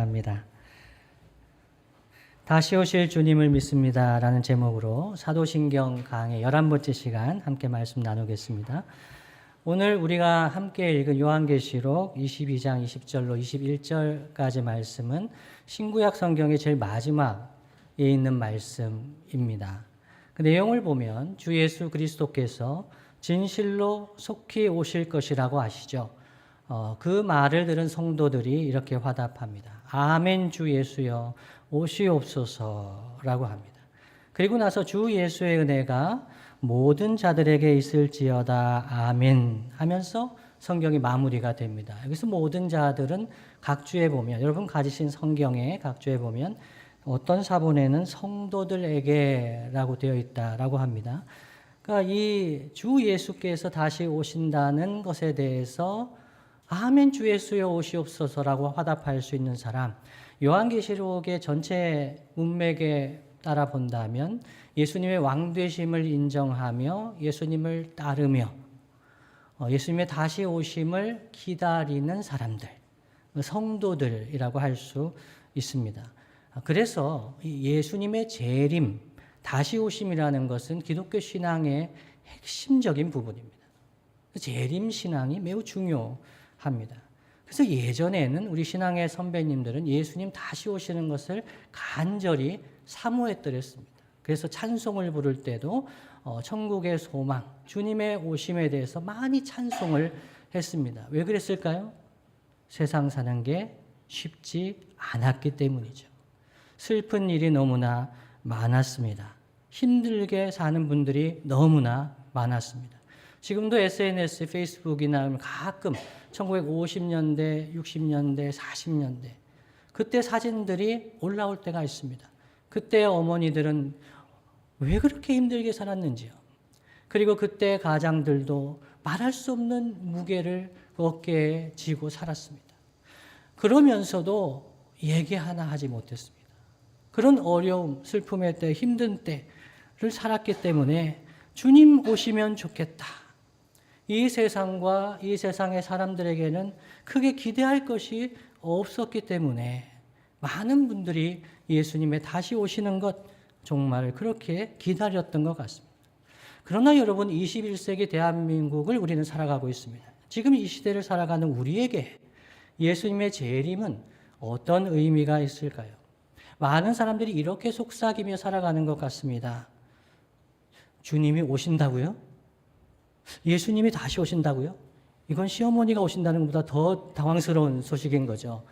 합니다. 다시 오실 주님을 믿습니다 라는 제목으로 사도신경 강의 11번째 시간 함께 말씀 나누겠습니다. 오늘 우리가 함께 읽은 요한계시록 22장 20절로 21절까지 말씀은 신구약 성경의 제일 마지막에 있는 말씀입니다. 그 내용을 보면 주 예수 그리스도께서 진실로 속히 오실 것이라고 아시죠? 그 말을 들은 성도들이 이렇게 화답합니다. 아멘 주 예수여 오시옵소서라고 합니다. 그리고 나서 주 예수의 은혜가 모든 자들에게 있을지어다 아멘 하면서 성경이 마무리가 됩니다. 여기서 모든 자들은 각주에 보면 여러분 가지신 성경에 각주에 보면 어떤 사본에는 성도들에게라고 되어 있다라고 합니다. 그러니까 이 주 예수께서 다시 오신다는 것에 대해서 아멘 주 예수여 오시옵소서라고 화답할 수 있는 사람, 요한계시록의 전체 문맥에 따라 본다면 예수님의 왕되심을 인정하며 예수님을 따르며 예수님의 다시 오심을 기다리는 사람들, 성도들이라고 할 수 있습니다. 그래서 예수님의 재림, 다시 오심이라는 것은 기독교 신앙의 핵심적인 부분입니다. 재림 신앙이 매우 중요합니다. 그래서 예전에는 우리 신앙의 선배님들은 예수님 다시 오시는 것을 간절히 사모했더랬습니다. 그래서 찬송을 부를 때도 천국의 소망, 주님의 오심에 대해서 많이 찬송을 했습니다. 왜 그랬을까요? 세상 사는 게 쉽지 않았기 때문이죠. 슬픈 일이 너무나 많았습니다. 힘들게 사는 분들이 너무나 많았습니다. 지금도 SNS, 페이스북이나 가끔 1950년대, 60년대, 40년대 그때 사진들이 올라올 때가 있습니다. 그때 어머니들은 왜 그렇게 힘들게 살았는지요. 그리고 그때 가장들도 말할 수 없는 무게를 어깨에 지고 살았습니다. 그러면서도 얘기 하나 하지 못했습니다. 그런 어려움, 슬픔의 때, 힘든 때를 살았기 때문에 주님 오시면 좋겠다. 이 세상과 이 세상의 사람들에게는 크게 기대할 것이 없었기 때문에 많은 분들이 예수님의 다시 오시는 것 정말 그렇게 기다렸던 것 같습니다. 그러나 여러분 21세기 대한민국을 우리는 살아가고 있습니다. 지금 이 시대를 살아가는 우리에게 예수님의 재림은 어떤 의미가 있을까요? 많은 사람들이 이렇게 속삭이며 살아가는 것 같습니다. 주님이 오신다고요? 예수님이 다시 오신다고요? 이건 시어머니가 오신다는 것보다 더 당황스러운 소식인 거죠.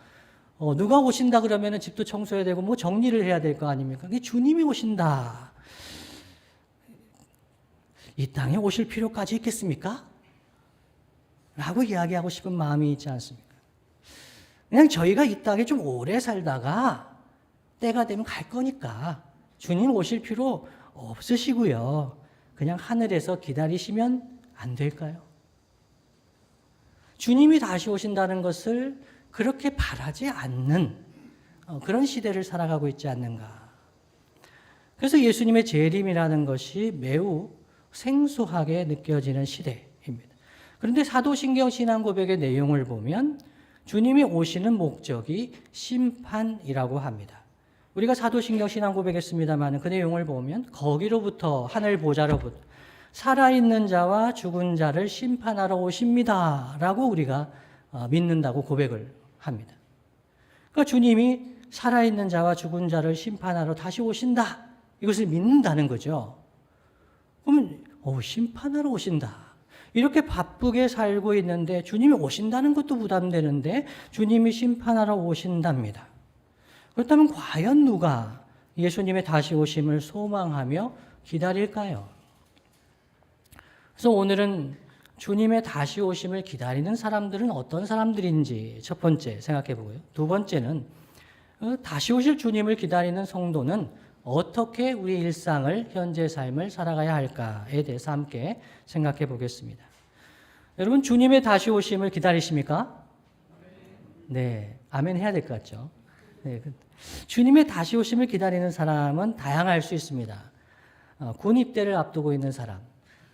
누가 오신다 그러면 집도 청소해야 되고 뭐 정리를 해야 될 거 아닙니까? 주님이 오신다. 이 땅에 오실 필요까지 있겠습니까? 라고 이야기하고 싶은 마음이 있지 않습니까? 그냥 저희가 이 땅에 좀 오래 살다가 때가 되면 갈 거니까 주님 오실 필요 없으시고요. 그냥 하늘에서 기다리시면 안 될까요? 주님이 다시 오신다는 것을 그렇게 바라지 않는 그런 시대를 살아가고 있지 않는가. 그래서 예수님의 재림이라는 것이 매우 생소하게 느껴지는 시대입니다. 그런데 사도신경 신앙고백의 내용을 보면 주님이 오시는 목적이 심판이라고 합니다. 우리가 사도신경 신앙고백했습니다만 그 내용을 보면 거기로부터 하늘 보좌로부터 살아있는 자와 죽은 자를 심판하러 오십니다 라고 우리가 믿는다고 고백을 합니다. 그러니까 주님이 살아있는 자와 죽은 자를 심판하러 다시 오신다 이것을 믿는다는 거죠. 그러면 심판하러 오신다. 이렇게 바쁘게 살고 있는데 주님이 오신다는 것도 부담되는데 주님이 심판하러 오신답니다. 그렇다면 과연 누가 예수님의 다시 오심을 소망하며 기다릴까요? 그래서 오늘은 주님의 다시 오심을 기다리는 사람들은 어떤 사람들인지 첫 번째 생각해 보고요. 두 번째는 다시 오실 주님을 기다리는 성도는 어떻게 우리 일상을, 현재 삶을 살아가야 할까에 대해서 함께 생각해 보겠습니다. 여러분, 주님의 다시 오심을 기다리십니까? 네, 아멘 해야 될 것 같죠? 네, 주님의 다시 오심을 기다리는 사람은 다양할 수 있습니다. 군 입대를 앞두고 있는 사람.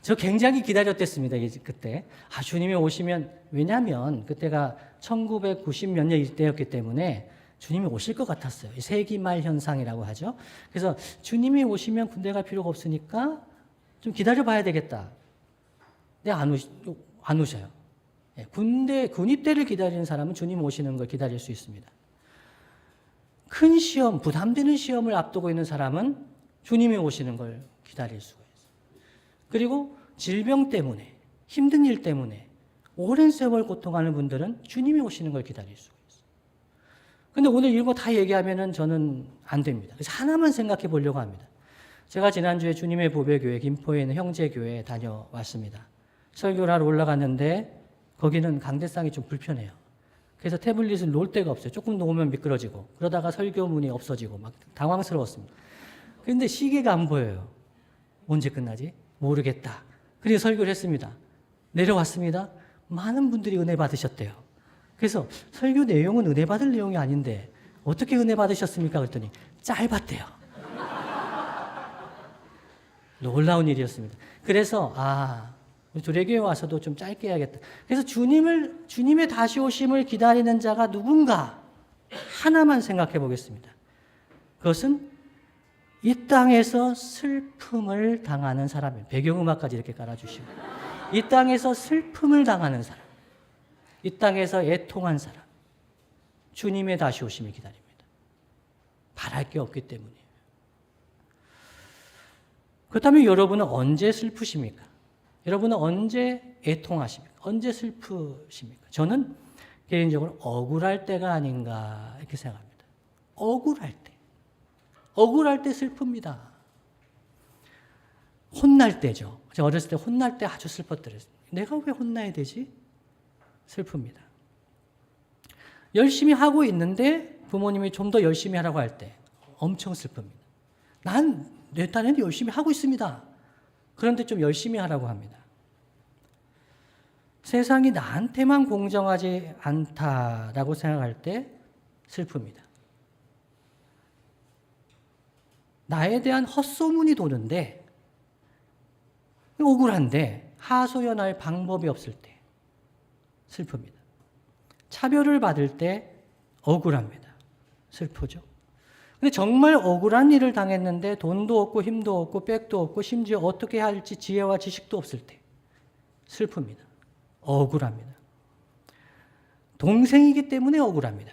저 굉장히 기다렸댔습니다. 그때. 주님이 오시면, 왜냐하면 그때가 1990 몇 년 이때였기 때문에 주님이 오실 것 같았어요. 세기말 현상이라고 하죠. 그래서 주님이 오시면 군대 갈 필요가 없으니까 좀 기다려봐야 되겠다. 근데 안 오셔요. 군입대를 기다리는 사람은 주님 오시는 걸 기다릴 수 있습니다. 큰 시험, 부담되는 시험을 앞두고 있는 사람은 주님이 오시는 걸 기다릴 수가 있어요. 그리고 질병 때문에, 힘든 일 때문에 오랜 세월 고통하는 분들은 주님이 오시는 걸 기다릴 수가 있어요. 근데 오늘 이런 거 다 얘기하면은 저는 안 됩니다. 그래서 하나만 생각해 보려고 합니다. 제가 지난주에 주님의 보배교회 김포에 있는 형제교회에 다녀왔습니다. 설교를 하러 올라갔는데 거기는 강대상이 좀 불편해요. 그래서 태블릿을 놓을 데가 없어요. 조금 놓으면 미끄러지고 그러다가 설교문이 없어지고 막 당황스러웠습니다. 그런데 시계가 안 보여요. 언제 끝나지? 모르겠다. 그래서 설교를 했습니다. 내려왔습니다. 많은 분들이 은혜 받으셨대요. 그래서 설교 내용은 은혜 받을 내용이 아닌데 어떻게 은혜 받으셨습니까? 그랬더니 짧았대요. 놀라운 일이었습니다. 그래서 조례교회 와서도 좀 짧게 해야겠다. 그래서 주님의 다시 오심을 기다리는 자가 누군가 하나만 생각해 보겠습니다. 그것은 이 땅에서 슬픔을 당하는 사람이에요. 배경음악까지 이렇게 깔아주시고 이 땅에서 슬픔을 당하는 사람, 이 땅에서 애통한 사람, 주님의 다시 오심을 기다립니다. 바랄 게 없기 때문이에요. 그렇다면 여러분은 언제 슬프십니까? 여러분은 언제 애통하십니까? 언제 슬프십니까? 저는 개인적으로 억울할 때가 아닌가 이렇게 생각합니다. 억울할 때 슬픕니다. 혼날 때죠. 제가 어렸을 때 혼날 때 아주 슬펐더랬어요. 내가 왜 혼나야 되지? 슬픕니다. 열심히 하고 있는데 부모님이 좀 더 열심히 하라고 할 때 엄청 슬픕니다. 난 내 딴에는 열심히 하고 있습니다. 그런데 좀 열심히 하라고 합니다. 세상이 나한테만 공정하지 않다라고 생각할 때 슬픕니다. 나에 대한 헛소문이 도는데 억울한데 하소연할 방법이 없을 때 슬픕니다. 차별을 받을 때 억울합니다. 슬프죠. 근데 정말 억울한 일을 당했는데 돈도 없고 힘도 없고 백도 없고 심지어 어떻게 할지 지혜와 지식도 없을 때 슬픕니다. 억울합니다. 동생이기 때문에 억울합니다.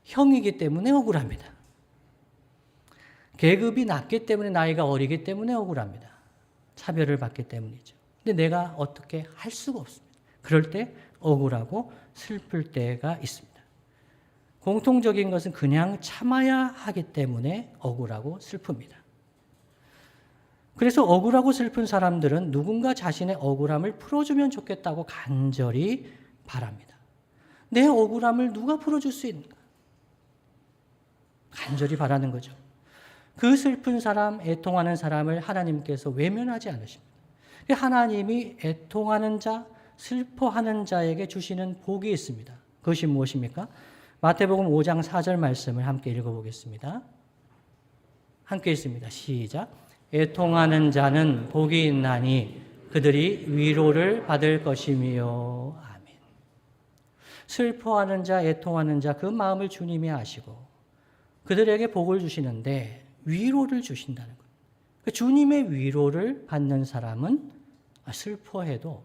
형이기 때문에 억울합니다. 계급이 낮기 때문에 나이가 어리기 때문에 억울합니다. 차별을 받기 때문이죠. 근데 내가 어떻게 할 수가 없습니다. 그럴 때 억울하고 슬플 때가 있습니다. 공통적인 것은 그냥 참아야 하기 때문에 억울하고 슬픕니다. 그래서 억울하고 슬픈 사람들은 누군가 자신의 억울함을 풀어주면 좋겠다고 간절히 바랍니다. 내 억울함을 누가 풀어줄 수 있는가? 간절히 바라는 거죠. 그 슬픈 사람, 애통하는 사람을 하나님께서 외면하지 않으십니다. 하나님이 애통하는 자, 슬퍼하는 자에게 주시는 복이 있습니다. 그것이 무엇입니까? 마태복음 5장 4절 말씀을 함께 읽어보겠습니다. 함께 읽습니다. 시작. 애통하는 자는 복이 있나니 그들이 위로를 받을 것이며. 아멘. 슬퍼하는 자, 애통하는 자, 그 마음을 주님이 아시고 그들에게 복을 주시는데 위로를 주신다는 거예요. 주님의 위로를 받는 사람은 슬퍼해도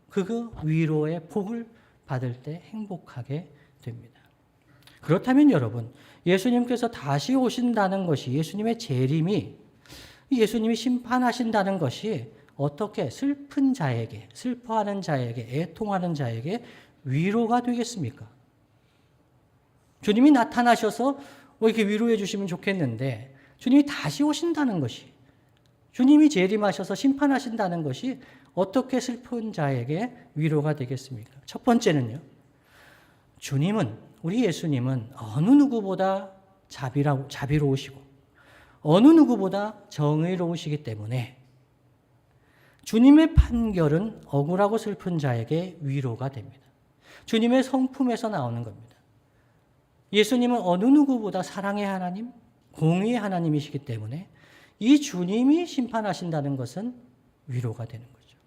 그 위로의 복을 받을 때 행복하게 됩니다. 그렇다면 여러분, 예수님께서 다시 오신다는 것이, 예수님의 재림이, 예수님이 심판하신다는 것이 어떻게 슬픈 자에게, 슬퍼하는 자에게, 애통하는 자에게 위로가 되겠습니까? 주님이 나타나셔서 이렇게 위로해 주시면 좋겠는데 주님이 다시 오신다는 것이, 주님이 재림하셔서 심판하신다는 것이 어떻게 슬픈 자에게 위로가 되겠습니까? 첫 번째는요, 우리 예수님은 어느 누구보다 자비로우시고 어느 누구보다 정의로우시기 때문에 주님의 판결은 억울하고 슬픈 자에게 위로가 됩니다. 주님의 성품에서 나오는 겁니다. 예수님은 어느 누구보다 사랑의 하나님, 공의의 하나님이시기 때문에 이 주님이 심판하신다는 것은 위로가 되는 거죠.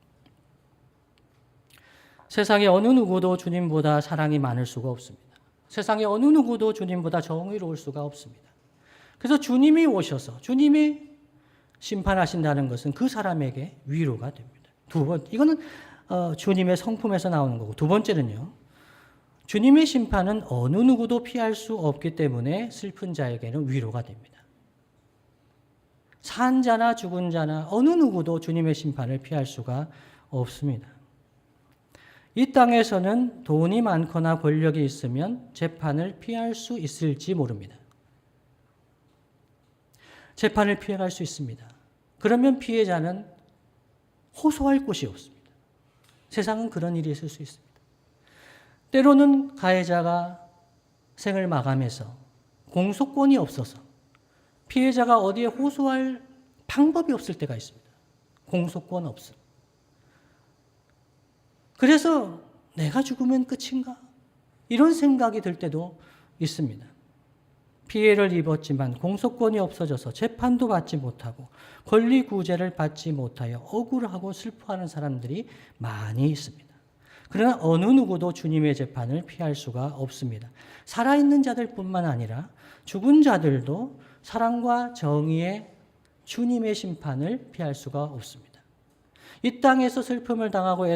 세상에 어느 누구도 주님보다 사랑이 많을 수가 없습니다. 세상에 어느 누구도 주님보다 정의로울 수가 없습니다. 그래서 주님이 오셔서 주님이 심판하신다는 것은 그 사람에게 위로가 됩니다. 이거는 주님의 성품에서 나오는 거고, 두 번째는요, 주님의 심판은 어느 누구도 피할 수 없기 때문에 슬픈 자에게는 위로가 됩니다. 산 자나 죽은 자나 어느 누구도 주님의 심판을 피할 수가 없습니다. 이 땅에서는 돈이 많거나 권력이 있으면 재판을 피할 수 있을지 모릅니다. 재판을 피해갈 수 있습니다. 그러면 피해자는 호소할 곳이 없습니다. 세상은 그런 일이 있을 수 있습니다. 때로는 가해자가 생을 마감해서 공소권이 없어서 피해자가 어디에 호소할 방법이 없을 때가 있습니다. 공소권 없음. 그래서 내가 죽으면 끝인가? 이런 생각이 들 때도 있습니다. 피해를 입었지만 공소권이 없어져서 재판도 받지 못하고 권리 구제를 받지 못하여 억울하고 슬퍼하는 사람들이 많이 있습니다. 그러나 어느 누구도 주님의 재판을 피할 수가 없습니다. 살아있는 자들뿐만 아니라 죽은 자들도 사랑과 정의의 주님의 심판을 피할 수가 없습니다. 이 땅에서 슬픔을 당하고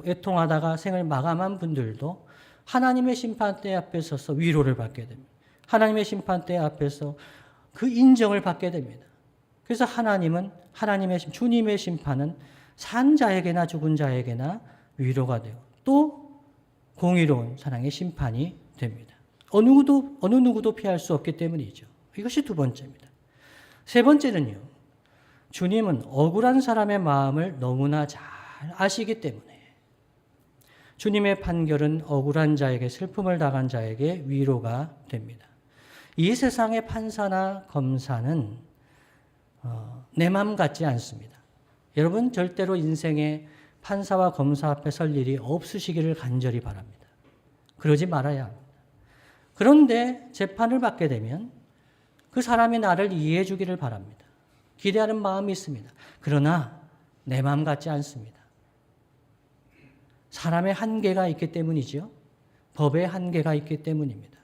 애통하다가 생을 마감한 분들도 하나님의 심판대 앞에 서서 위로를 받게 됩니다. 하나님의 심판대 앞에서 그 인정을 받게 됩니다. 그래서 주님의 심판은 산 자에게나 죽은 자에게나 위로가 되고 또 공의로운 사랑의 심판이 됩니다. 어느 누구도 피할 수 없기 때문이죠. 이것이 두 번째입니다. 세 번째는요, 주님은 억울한 사람의 마음을 너무나 잘 아시기 때문에 주님의 판결은 억울한 자에게, 슬픔을 당한 자에게 위로가 됩니다. 이 세상의 판사나 검사는 내 마음 같지 않습니다. 여러분, 절대로 인생에 판사와 검사 앞에 설 일이 없으시기를 간절히 바랍니다. 그러지 말아야 합니다. 그런데 재판을 받게 되면 그 사람이 나를 이해해 주기를 바랍니다. 기대하는 마음이 있습니다. 그러나 내 마음 같지 않습니다. 사람의 한계가 있기 때문이죠. 법의 한계가 있기 때문입니다.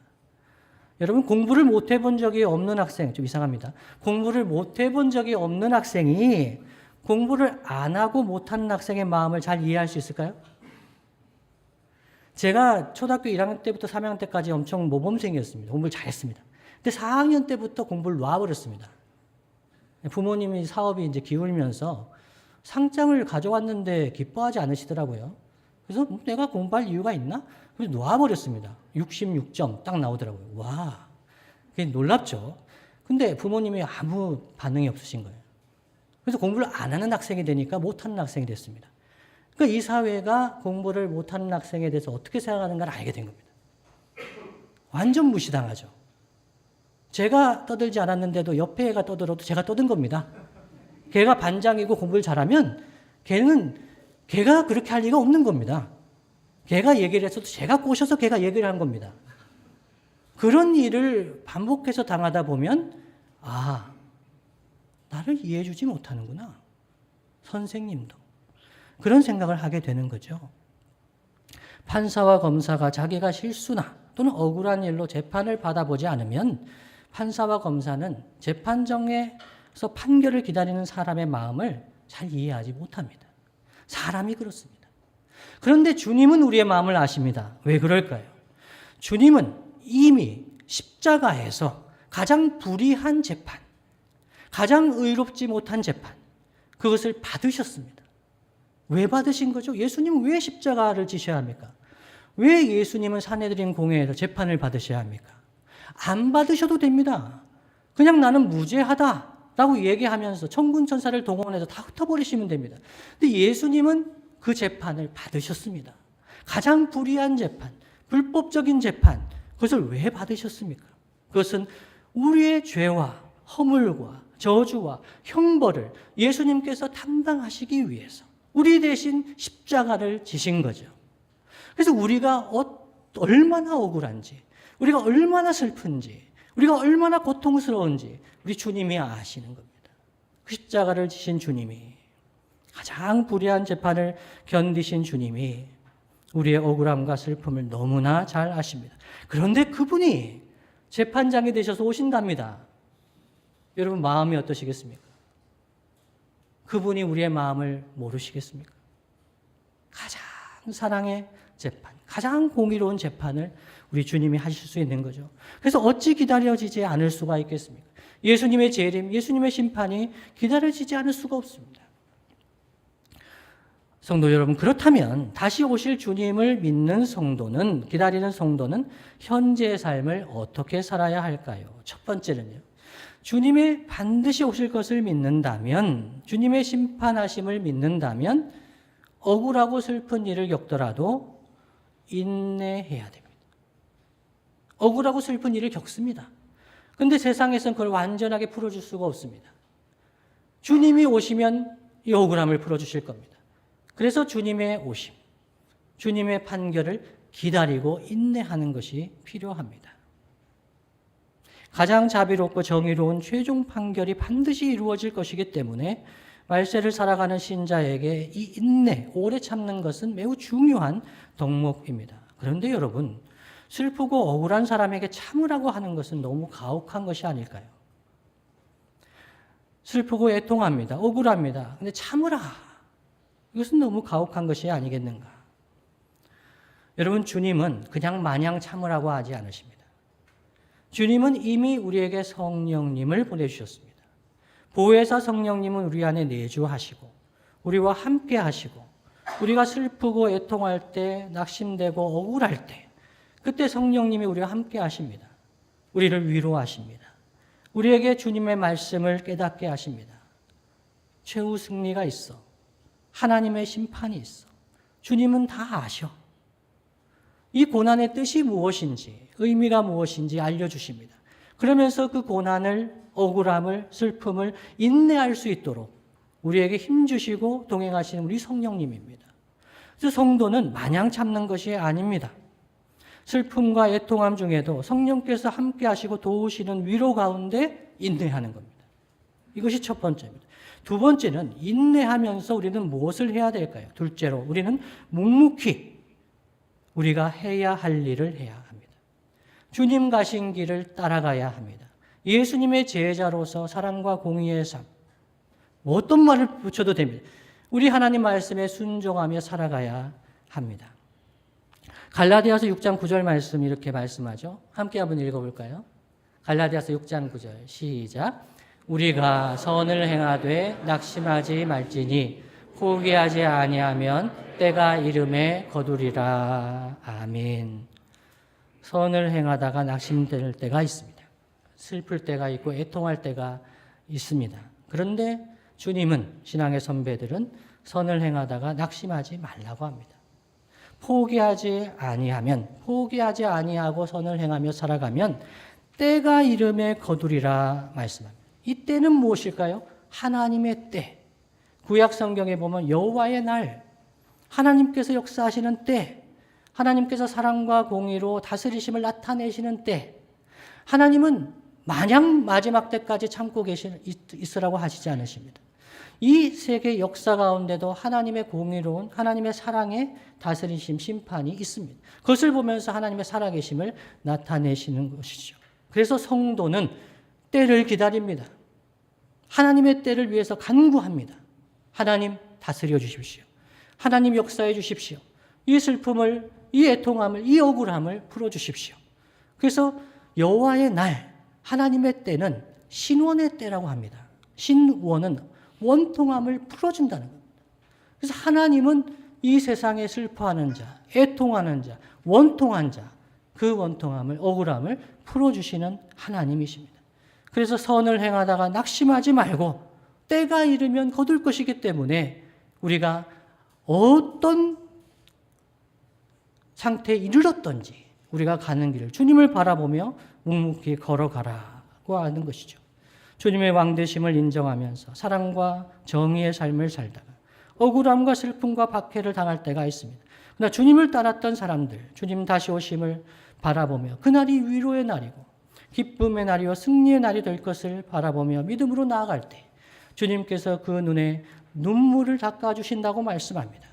여러분, 공부를 못 해본 적이 없는 학생, 좀 이상합니다. 공부를 못 해본 적이 없는 학생이 공부를 안 하고 못하는 학생의 마음을 잘 이해할 수 있을까요? 제가 초등학교 1학년 때부터 3학년 때까지 엄청 모범생이었습니다. 공부를 잘했습니다. 근데 4학년 때부터 공부를 놔버렸습니다. 부모님이 사업이 이제 기울면서 상장을 가져왔는데 기뻐하지 않으시더라고요. 그래서 내가 공부할 이유가 있나? 그래서 놓아버렸습니다. 66점 딱 나오더라고요. 와, 그게 놀랍죠. 근데 부모님이 아무 반응이 없으신 거예요. 그래서 공부를 안 하는 학생이 되니까 못하는 학생이 됐습니다. 그러니까 이 사회가 공부를 못하는 학생에 대해서 어떻게 생각하는가를 알게 된 겁니다. 완전 무시당하죠. 제가 떠들지 않았는데도 옆에 애가 떠들어도 제가 떠든 겁니다. 걔가 반장이고 공부를 잘하면 걔가 그렇게 할 리가 없는 겁니다. 걔가 얘기를 했어도 제가 꼬셔서 걔가 얘기를 한 겁니다. 그런 일을 반복해서 당하다 보면 나를 이해해 주지 못하는구나. 선생님도. 그런 생각을 하게 되는 거죠. 판사와 검사가 자기가 실수나 또는 억울한 일로 재판을 받아보지 않으면 판사와 검사는 재판정에서 판결을 기다리는 사람의 마음을 잘 이해하지 못합니다. 사람이 그렇습니다. 그런데 주님은 우리의 마음을 아십니다. 왜 그럴까요? 주님은 이미 십자가에서 가장 불의한 재판, 가장 의롭지 못한 재판, 그것을 받으셨습니다. 왜 받으신 거죠? 예수님은 왜 십자가를 지셔야 합니까? 왜 예수님은 산헤드린 공회에서 재판을 받으셔야 합니까? 안 받으셔도 됩니다. 그냥 나는 무죄하다라고 얘기하면서 천군천사를 동원해서 다 흩어버리시면 됩니다. 근데 예수님은 그 재판을 받으셨습니다. 가장 불의한 재판, 불법적인 재판, 그것을 왜 받으셨습니까? 그것은 우리의 죄와 허물과 저주와 형벌을 예수님께서 담당하시기 위해서 우리 대신 십자가를 지신 거죠. 그래서 우리가 얼마나 억울한지, 우리가 얼마나 슬픈지, 우리가 얼마나 고통스러운지 우리 주님이 아시는 겁니다. 그 십자가를 지신 주님이, 가장 불의한 재판을 견디신 주님이 우리의 억울함과 슬픔을 너무나 잘 아십니다. 그런데 그분이 재판장이 되셔서 오신답니다. 여러분 마음이 어떠시겠습니까? 그분이 우리의 마음을 모르시겠습니까? 가장 사랑의 재판, 가장 공의로운 재판을 우리 주님이 하실 수 있는 거죠. 그래서 어찌 기다려지지 않을 수가 있겠습니까? 예수님의 재림, 예수님의 심판이 기다려지지 않을 수가 없습니다. 성도 여러분, 그렇다면 다시 오실 주님을 믿는 성도는, 기다리는 성도는 현재의 삶을 어떻게 살아야 할까요? 첫 번째는요, 주님의 반드시 오실 것을 믿는다면, 주님의 심판하심을 믿는다면 억울하고 슬픈 일을 겪더라도 인내해야 됩니다. 억울하고 슬픈 일을 겪습니다. 그런데 세상에서는 그걸 완전하게 풀어줄 수가 없습니다. 주님이 오시면 이 억울함을 풀어주실 겁니다. 그래서 주님의 오심, 주님의 판결을 기다리고 인내하는 것이 필요합니다. 가장 자비롭고 정의로운 최종 판결이 반드시 이루어질 것이기 때문에 말세를 살아가는 신자에게 이 인내, 오래 참는 것은 매우 중요한 덕목입니다. 그런데 여러분, 슬프고 억울한 사람에게 참으라고 하는 것은 너무 가혹한 것이 아닐까요? 슬프고 애통합니다. 억울합니다. 근데 참으라. 이것은 너무 가혹한 것이 아니겠는가? 여러분, 주님은 그냥 마냥 참으라고 하지 않으십니다. 주님은 이미 우리에게 성령님을 보내주셨습니다. 보혜사 성령님은 우리 안에 내주하시고 우리와 함께 하시고 우리가 슬프고 애통할 때, 낙심되고 억울할 때 그때 성령님이 우리와 함께 하십니다. 우리를 위로하십니다. 우리에게 주님의 말씀을 깨닫게 하십니다. 최후 승리가 있어. 하나님의 심판이 있어. 주님은 다 아셔. 이 고난의 뜻이 무엇인지, 의미가 무엇인지 알려주십니다. 그러면서 그 고난을, 억울함을, 슬픔을 인내할 수 있도록 우리에게 힘주시고 동행하시는 우리 성령님입니다. 그래서 성도는 마냥 참는 것이 아닙니다. 슬픔과 애통함 중에도 성령께서 함께 하시고 도우시는 위로 가운데 인내하는 겁니다. 이것이 첫 번째입니다. 두 번째는 인내하면서 우리는 무엇을 해야 될까요? 둘째로 우리는 묵묵히 우리가 해야 할 일을 해야 합니다. 주님 가신 길을 따라가야 합니다. 예수님의 제자로서 사랑과 공의의 삶, 뭐 어떤 말을 붙여도 됩니다. 우리 하나님 말씀에 순종하며 살아가야 합니다. 갈라디아서 6장 9절 말씀 이렇게 말씀하죠. 함께 한번 읽어볼까요? 갈라디아서 6장 9절 시작. 우리가 선을 행하되 낙심하지 말지니 포기하지 아니하면 때가 이름에 거두리라. 아멘. 선을 행하다가 낙심될 때가 있습니다. 슬플 때가 있고 애통할 때가 있습니다. 그런데 주님은, 신앙의 선배들은 선을 행하다가 낙심하지 말라고 합니다. 포기하지 아니하고 선을 행하며 살아가면 때가 이름에 거두리라 말씀합니다. 이 때는 무엇일까요? 하나님의 때. 구약 성경에 보면 여호와의 날, 하나님께서 역사하시는 때, 하나님께서 사랑과 공의로 다스리심을 나타내시는 때, 하나님은 마냥 마지막 때까지 참고 있으라고 하시지 않으십니다. 이 세계 역사 가운데도 하나님의 공의로운, 하나님의 사랑의 다스리심, 심판이 있습니다. 그것을 보면서 하나님의 살아계심을 나타내시는 것이죠. 그래서 성도는 때를 기다립니다. 하나님의 때를 위해서 간구합니다. 하나님 다스려 주십시오. 하나님 역사해 주십시오. 이 슬픔을, 이 애통함을, 이 억울함을 풀어 주십시오. 그래서 여호와의 날, 하나님의 때는 신원의 때라고 합니다. 신원은 원통함을 풀어준다는 겁니다. 그래서 하나님은 이 세상에 슬퍼하는 자, 애통하는 자, 원통한 자, 그 원통함을, 억울함을 풀어주시는 하나님이십니다. 그래서 선을 행하다가 낙심하지 말고 때가 이르면 거둘 것이기 때문에 우리가 어떤 상태에 이르렀던지 우리가 가는 길을 주님을 바라보며 묵묵히 걸어가라고 하는 것이죠. 주님의 왕되심을 인정하면서 사랑과 정의의 삶을 살다가 억울함과 슬픔과 박해를 당할 때가 있습니다. 그러나 주님을 따랐던 사람들, 주님 다시 오심을 바라보며 그날이 위로의 날이고 기쁨의 날이요 승리의 날이 될 것을 바라보며 믿음으로 나아갈 때 주님께서 그 눈에 눈물을 닦아주신다고 말씀합니다.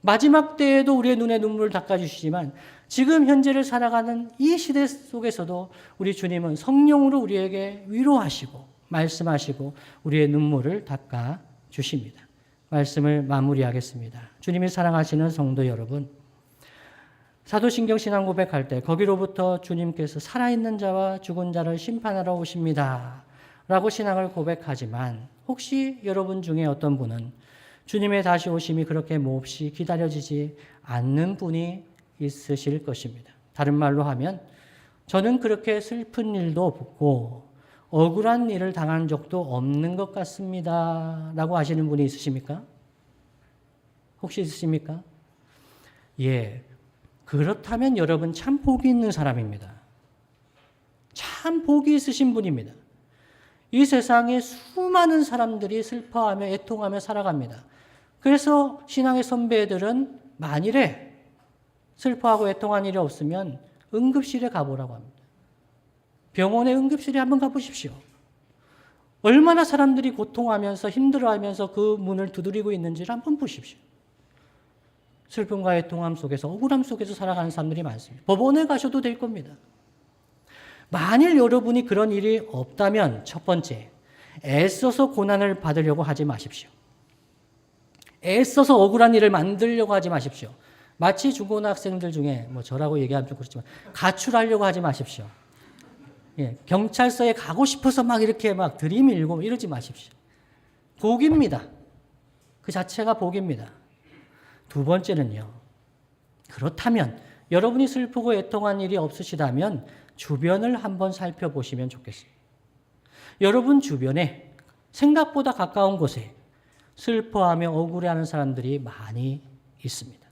마지막 때에도 우리의 눈에 눈물을 닦아주시지만 지금 현재를 살아가는 이 시대 속에서도 우리 주님은 성령으로 우리에게 위로하시고 말씀하시고 우리의 눈물을 닦아주십니다. 말씀을 마무리하겠습니다. 주님이 사랑하시는 성도 여러분, 사도신경 신앙 고백할 때 거기로부터 주님께서 살아있는 자와 죽은 자를 심판하러 오십니다 라고 신앙을 고백하지만 혹시 여러분 중에 어떤 분은 주님의 다시 오심이 그렇게 몹시 기다려지지 않는 분이 있으실 것입니다. 다른 말로 하면 저는 그렇게 슬픈 일도 없고 억울한 일을 당한 적도 없는 것 같습니다 라고 하시는 분이 있으십니까? 혹시 있으십니까? 예, 그렇다면 여러분 참 복이 있는 사람입니다. 참 복이 있으신 분입니다. 이 세상에 수많은 사람들이 슬퍼하며 애통하며 살아갑니다. 그래서 신앙의 선배들은 만일에 슬퍼하고 애통한 일이 없으면 응급실에 가보라고 합니다. 병원의 응급실에 한번 가보십시오. 얼마나 사람들이 고통하면서 힘들어하면서 그 문을 두드리고 있는지를 한번 보십시오. 슬픔과 애통함 속에서 억울함 속에서 살아가는 사람들이 많습니다. 법원에 가셔도 될 겁니다. 만일 여러분이 그런 일이 없다면 첫 번째, 애써서 고난을 받으려고 하지 마십시오. 애써서 억울한 일을 만들려고 하지 마십시오. 마치 중고등학생들 중에 저라고 얘기하면 좀 그렇지만 가출하려고 하지 마십시오. 예, 경찰서에 가고 싶어서 막 이렇게 막 들이밀고 이러지 마십시오. 복입니다. 그 자체가 복입니다. 두 번째는요. 그렇다면 여러분이 슬프고 애통한 일이 없으시다면 주변을 한번 살펴보시면 좋겠습니다. 여러분 주변에 생각보다 가까운 곳에 슬퍼하며 억울해하는 사람들이 많이 있습니다.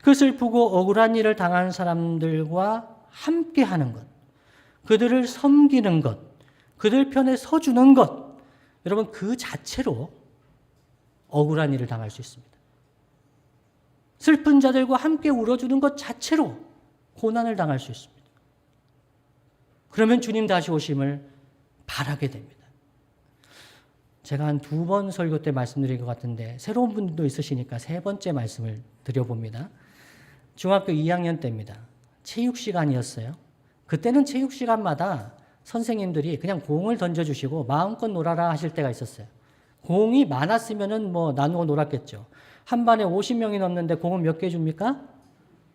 그 슬프고 억울한 일을 당한 사람들과 함께하는 것, 그들을 섬기는 것, 그들 편에 서주는 것, 여러분 그 자체로 억울한 일을 당할 수 있습니다. 슬픈 자들과 함께 울어주는 것 자체로 고난을 당할 수 있습니다. 그러면 주님 다시 오심을 바라게 됩니다. 제가 한 2번 설교 때 말씀드린 것 같은데 새로운 분들도 있으시니까 3번째 말씀을 드려봅니다. 중학교 2학년 때입니다. 체육 시간이었어요. 그때는 체육 시간마다 선생님들이 그냥 공을 던져주시고 마음껏 놀아라 하실 때가 있었어요. 공이 많았으면 나누고 놀았겠죠. 한 반에 50명이 넘는데 공은 몇 개 줍니까?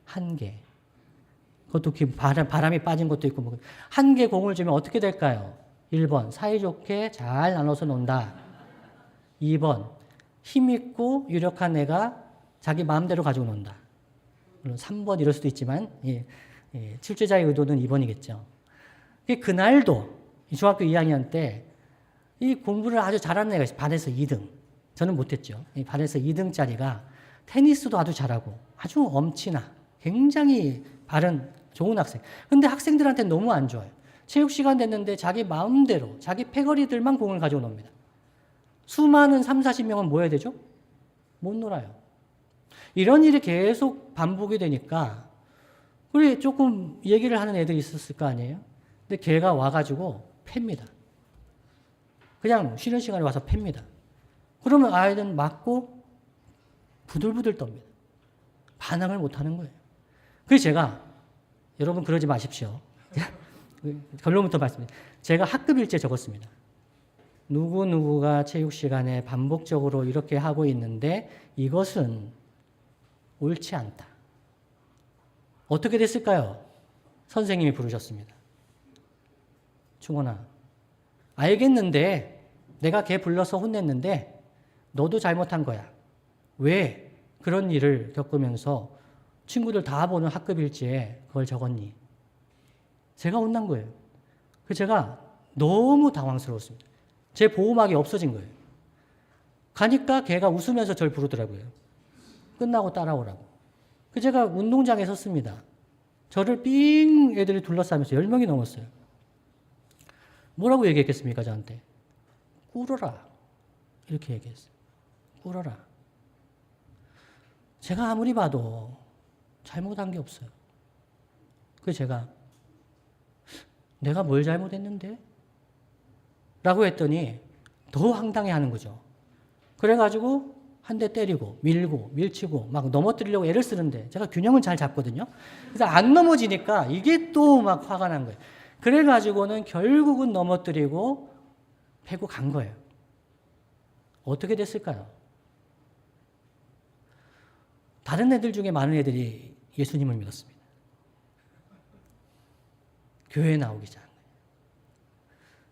1개. 그것도 바람이 빠진 것도 있고 1개 공을 주면 어떻게 될까요? 1번 사이좋게 잘 나눠서 논다. 2번 힘있고 유력한 애가 자기 마음대로 가지고 논다. 물론 3번 이럴 수도 있지만 출제자의 의도는 2번이겠죠. 그날도 중학교 2학년 때 이 공부를 아주 잘하는 애가 있어요. 반에서 2등. 저는 못했죠. 반에서 2등짜리가 테니스도 아주 잘하고 아주 엄친아 굉장히 바른 좋은 학생. 근데 학생들한테 너무 안 좋아요. 체육 시간 됐는데 자기 마음대로 자기 패거리들만 공을 가지고 놉니다. 수많은 3, 40명은 뭐 해야 되죠? 못 놀아요. 이런 일이 계속 반복이 되니까 우리 조금 얘기를 하는 애들이 있었을 거 아니에요? 근데 걔가 와가지고 팹니다. 그냥 쉬는 시간에 와서 팹니다. 그러면 아이들은 맞고 부들부들 떱니다. 반항을 못하는 거예요. 그래서 제가 여러분 그러지 마십시오. 결론부터 말씀드립니다. 제가 학급 일지에 적었습니다. 누구누구가 체육 시간에 반복적으로 이렇게 하고 있는데 이것은 옳지 않다. 어떻게 됐을까요? 선생님이 부르셨습니다. 충원아, 알겠는데 내가 걔 불러서 혼냈는데 너도 잘못한 거야. 왜 그런 일을 겪으면서 친구들 다 보는 학급 일지에 그걸 적었니? 제가 혼난 거예요. 그래서 제가 너무 당황스러웠습니다. 제 보호막이 없어진 거예요. 가니까 걔가 웃으면서 저를 부르더라고요. 끝나고 따라오라고. 그래서 제가 운동장에 섰습니다. 저를 삥 애들이 둘러싸면서 10명이 넘었어요. 뭐라고 얘기했겠습니까, 저한테? 꿇어라. 이렇게 얘기했어요. 꿇어라. 제가 아무리 봐도 잘못한 게 없어요. 그래서 제가 내가 뭘 잘못했는데? 라고 했더니 더 황당해 하는 거죠. 그래가지고 한 대 때리고 밀고 밀치고 막 넘어뜨리려고 애를 쓰는데 제가 균형을 잘 잡거든요. 그래서 안 넘어지니까 이게 또 막 화가 난 거예요. 그래가지고는 결국은 넘어뜨리고 패고 간 거예요. 어떻게 됐을까요? 다른 애들 중에 많은 애들이 예수님을 믿었습니다. 교회에 나오기 시작한 거예요.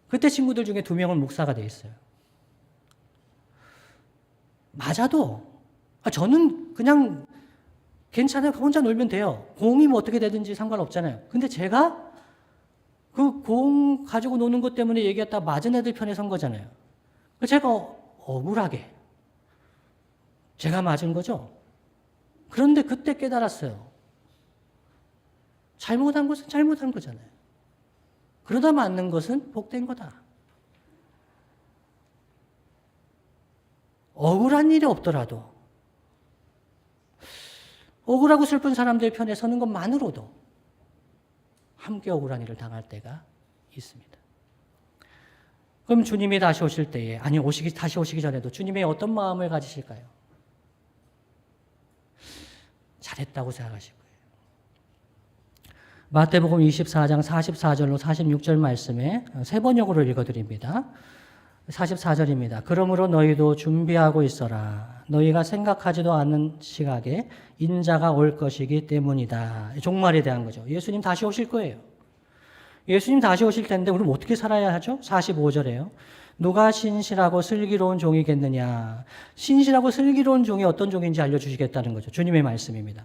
그때 친구들 중에 2명은 목사가 돼 있어요. 맞아도 저는 그냥 괜찮아요. 혼자 놀면 돼요. 공이 뭐 어떻게 되든지 상관없잖아요. 근데 제가 그 공 가지고 노는 것 때문에 얘기했다 맞은 애들 편에 선 거잖아요. 제가 억울하게 제가 맞은 거죠. 그런데 그때 깨달았어요. 잘못한 것은 잘못한 거잖아요. 그러다 맞는 것은 복된 거다. 억울한 일이 없더라도 억울하고 슬픈 사람들 편에 서는 것만으로도 함께 억울한 일을 당할 때가 있습니다. 그럼 주님이 다시 오실 때에, 다시 오시기 전에도 주님의 어떤 마음을 가지실까요? 잘했다고 생각하실 거예요. 마태복음 24장 44절로 46절 말씀에 세 번역으로 읽어드립니다. 44절입니다. 그러므로 너희도 준비하고 있어라. 너희가 생각하지도 않는 시각에 인자가 올 것이기 때문이다. 종말에 대한 거죠. 예수님 다시 오실 거예요. 예수님 다시 오실 텐데 우리는 어떻게 살아야 하죠? 45절에요. 누가 신실하고 슬기로운 종이겠느냐. 신실하고 슬기로운 종이 어떤 종인지 알려주시겠다는 거죠. 주님의 말씀입니다.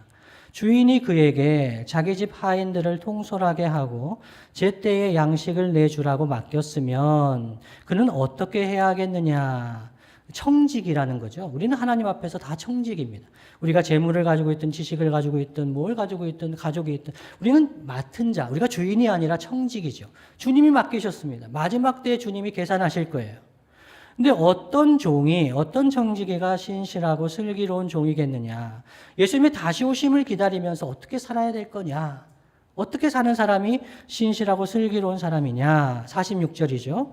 주인이 그에게 자기 집 하인들을 통솔하게 하고 제때에 양식을 내주라고 맡겼으면 그는 어떻게 해야 하겠느냐. 청직이라는 거죠. 우리는 하나님 앞에서 다 청직입니다. 우리가 재물을 가지고 있든 지식을 가지고 있든 뭘 가지고 있든 가족이 있든 우리는 맡은 자, 우리가 주인이 아니라 청직이죠. 주님이 맡기셨습니다. 마지막 때에 주님이 계산하실 거예요. 근데 어떤 종이, 어떤 청지기가 신실하고 슬기로운 종이겠느냐. 예수님의 다시 오심을 기다리면서 어떻게 살아야 될 거냐. 어떻게 사는 사람이 신실하고 슬기로운 사람이냐. 46절이죠.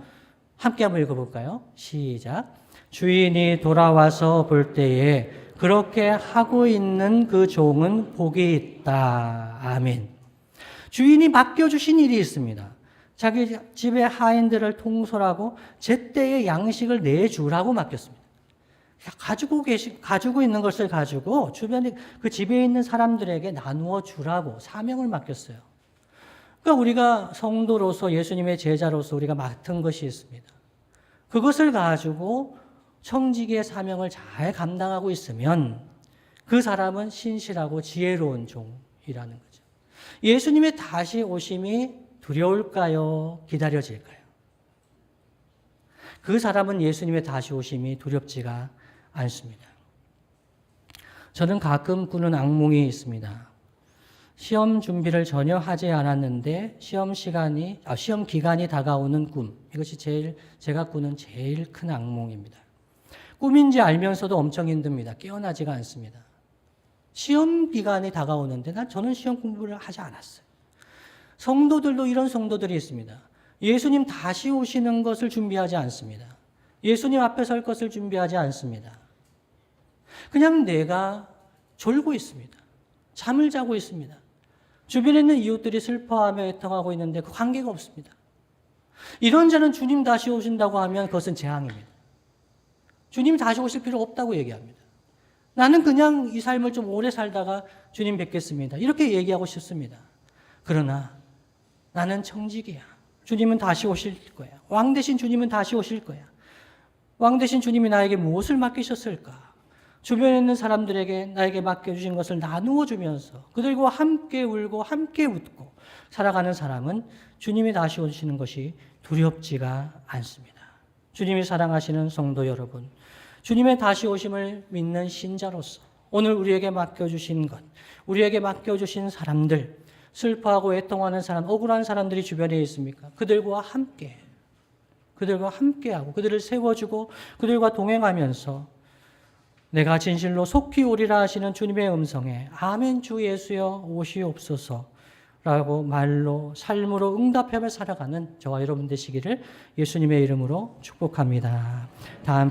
함께 한번 읽어볼까요? 시작. 주인이 돌아와서 볼 때에 그렇게 하고 있는 그 종은 복이 있다. 아멘. 주인이 맡겨주신 일이 있습니다. 자기 집의 하인들을 통솔하고 제때에 양식을 내주라고 맡겼습니다. 가지고 있는 것을 가지고 주변에 그 집에 있는 사람들에게 나누어 주라고 사명을 맡겼어요. 그러니까 우리가 성도로서 예수님의 제자로서 우리가 맡은 것이 있습니다. 그것을 가지고 청지기의 사명을 잘 감당하고 있으면 그 사람은 신실하고 지혜로운 종이라는 거죠. 예수님의 다시 오심이 두려울까요? 기다려질까요? 그 사람은 예수님의 다시 오심이 두렵지가 않습니다. 저는 가끔 꾸는 악몽이 있습니다. 시험 준비를 전혀 하지 않았는데 시험 기간이 다가오는 꿈. 이것이 제가 꾸는 제일 큰 악몽입니다. 꿈인지 알면서도 엄청 힘듭니다. 깨어나지가 않습니다. 시험 기간이 다가오는데 저는 시험 공부를 하지 않았어요. 성도들도 이런 성도들이 있습니다. 예수님 다시 오시는 것을 준비하지 않습니다. 예수님 앞에 설 것을 준비하지 않습니다. 그냥 내가 졸고 있습니다. 잠을 자고 있습니다. 주변에 있는 이웃들이 슬퍼하며 애통하고 있는데 그 관계가 없습니다. 이런 자는 주님 다시 오신다고 하면 그것은 재앙입니다. 주님 다시 오실 필요 없다고 얘기합니다. 나는 그냥 이 삶을 좀 오래 살다가 주님 뵙겠습니다. 이렇게 얘기하고 싶습니다. 그러나 나는 청직이야. 주님은 다시 오실 거야. 왕 대신 주님은 다시 오실 거야. 왕 대신 주님이 나에게 무엇을 맡기셨을까? 주변에 있는 사람들에게 나에게 맡겨주신 것을 나누어 주면서 그들과 함께 울고 함께 웃고 살아가는 사람은 주님이 다시 오시는 것이 두렵지가 않습니다. 주님이 사랑하시는 성도 여러분, 주님의 다시 오심을 믿는 신자로서 오늘 우리에게 맡겨주신 것, 우리에게 맡겨주신 사람들, 슬퍼하고 애통하는 사람, 억울한 사람들이 주변에 있습니까? 그들과 함께하고 그들을 세워주고 그들과 동행하면서 내가 진실로 속히 오리라 하시는 주님의 음성에 아멘 주 예수여 오시옵소서 라고 말로 삶으로 응답하며 살아가는 저와 여러분 되시기를 예수님의 이름으로 축복합니다. 다음